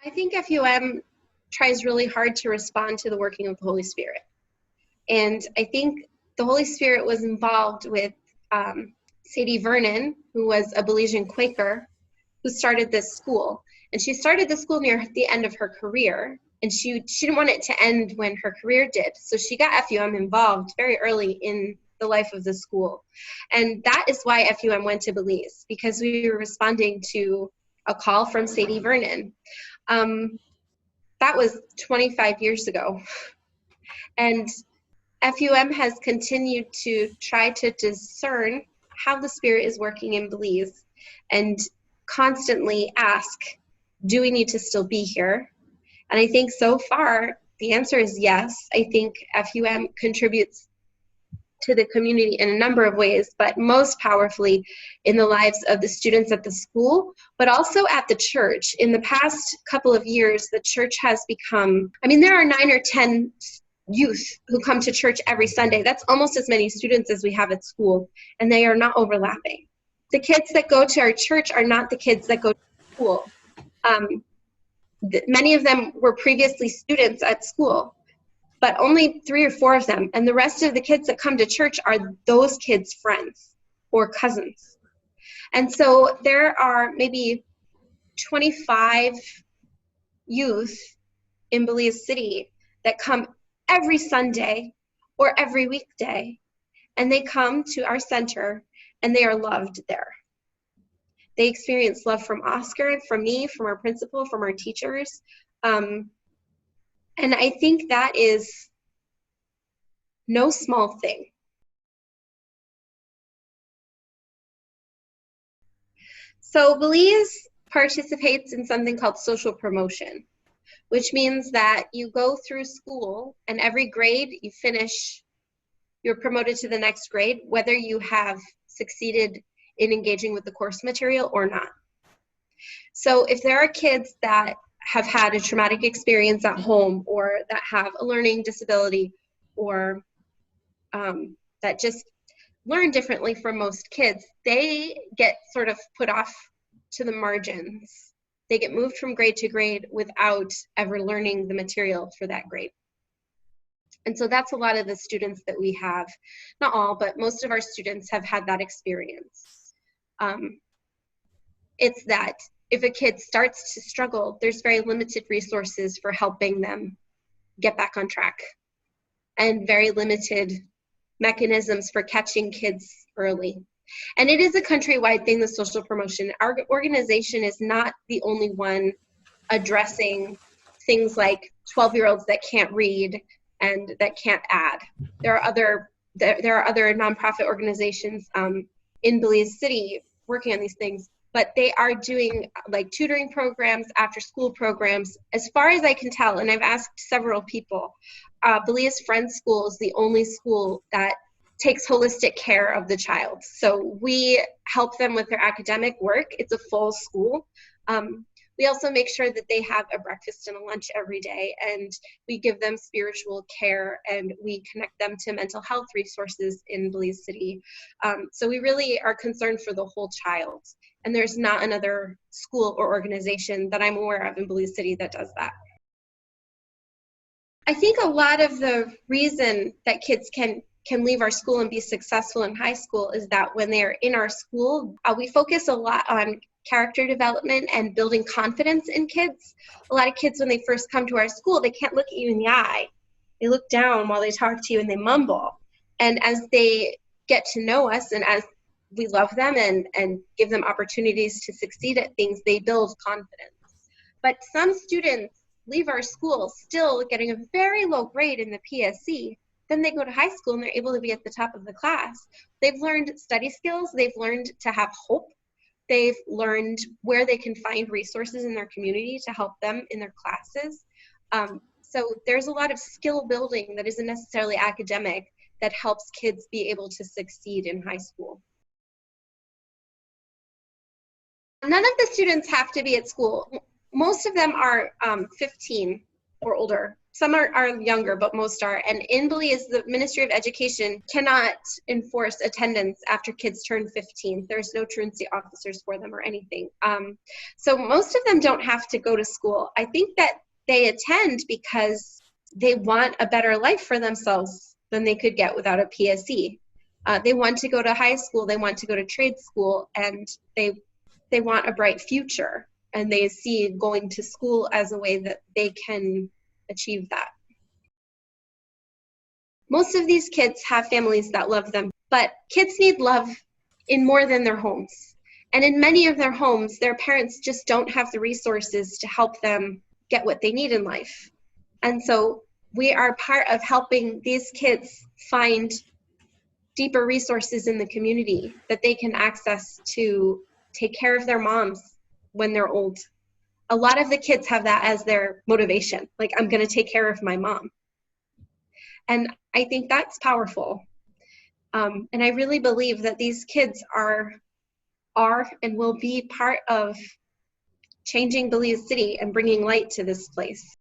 I think FUM tries really hard to respond to the working of the Holy Spirit. And I think the Holy Spirit was involved with Sadie Vernon, who was a Belizean Quaker, who started this school. And she started the school near the end of her career. And she didn't want it to end when her career did. So she got FUM involved very early in the life of the school. And that is why FUM went to Belize, because we were responding to a call from Sadie Vernon. That was 25 years ago. And FUM has continued to try to discern how the Spirit is working in Belize and constantly ask, do we need to still be here? And I think so far, the answer is yes. I think FUM contributes to the community in a number of ways, but most powerfully in the lives of the students at the school, but also at the church. In the past couple of years, the church has become, there are 9 or 10 youth who come to church every Sunday. That's almost as many students as we have at school, and they are not overlapping. The kids that go to our church are not the kids that go to school. Many of them were previously students at school, but only 3 or 4 of them. And the rest of the kids that come to church are those kids' friends or cousins. And so there are maybe 25 youth in Belize City that come every Sunday or every weekday, and they come to our center and they are loved there. They experience love from Oscar, from me, from our principal, from our teachers. And I think that is no small thing. So Belize participates in something called social promotion, which means that you go through school and every grade you finish, you're promoted to the next grade, whether you have succeeded in engaging with the course material or not. So if there are kids that have had a traumatic experience at home, or that have a learning disability, or that just learn differently from most kids, they get sort of put off to the margins. They get moved from grade to grade without ever learning the material for that grade. And so that's a lot of the students that we have, not all, but most of our students have had that experience. It's that if a kid starts to struggle, there's very limited resources for helping them get back on track, and very limited mechanisms for catching kids early. And it is a countrywide thing, the social promotion. Our organization is not the only one addressing things like 12-year-olds that can't read and that can't add. There are other nonprofit organizations in Belize City working on these things, but they are doing like tutoring programs, after school programs. As far as I can tell, and I've asked several people, Belize Friends School is the only school that takes holistic care of the child. So we help them with their academic work. It's a full school. We also make sure that they have a breakfast and a lunch every day, and we give them spiritual care, and we connect them to mental health resources in Belize City. So we really are concerned for the whole child, and there's not another school or organization that I'm aware of in Belize City that does that. I think a lot of the reason that kids can leave our school and be successful in high school is that when they're in our school, we focus a lot on character development and building confidence in kids. A lot of kids, when they first come to our school, they can't look at you in the eye. They look down while they talk to you and they mumble. And as they get to know us, and as we love them and give them opportunities to succeed at things, they build confidence. But some students leave our school still getting a very low grade in the PSC. Then they go to high school and they're able to be at the top of the class. They've learned study skills. They've learned to have hope. They've learned where they can find resources in their community to help them in their classes. So there's a lot of skill building that isn't necessarily academic that helps kids be able to succeed in high school. None of the students have to be at school. Most of them are 15 or older. Some are younger, but most are. And in Belize, the Ministry of Education cannot enforce attendance after kids turn 15. There's no truancy officers for them or anything. So most of them don't have to go to school. I think that they attend because they want a better life for themselves than they could get without a PSE. They want to go to high school, they want to go to trade school, and they want a bright future. And they see going to school as a way that they can achieve that. Most of these kids have families that love them, but kids need love in more than their homes. And in many of their homes, their parents just don't have the resources to help them get what they need in life. And so we are part of helping these kids find deeper resources in the community that they can access to take care of their moms when they're old. A lot of the kids have that as their motivation, like, I'm going to take care of my mom. And I think that's powerful. And I really believe that these kids are and will be part of changing Belize City and bringing light to this place.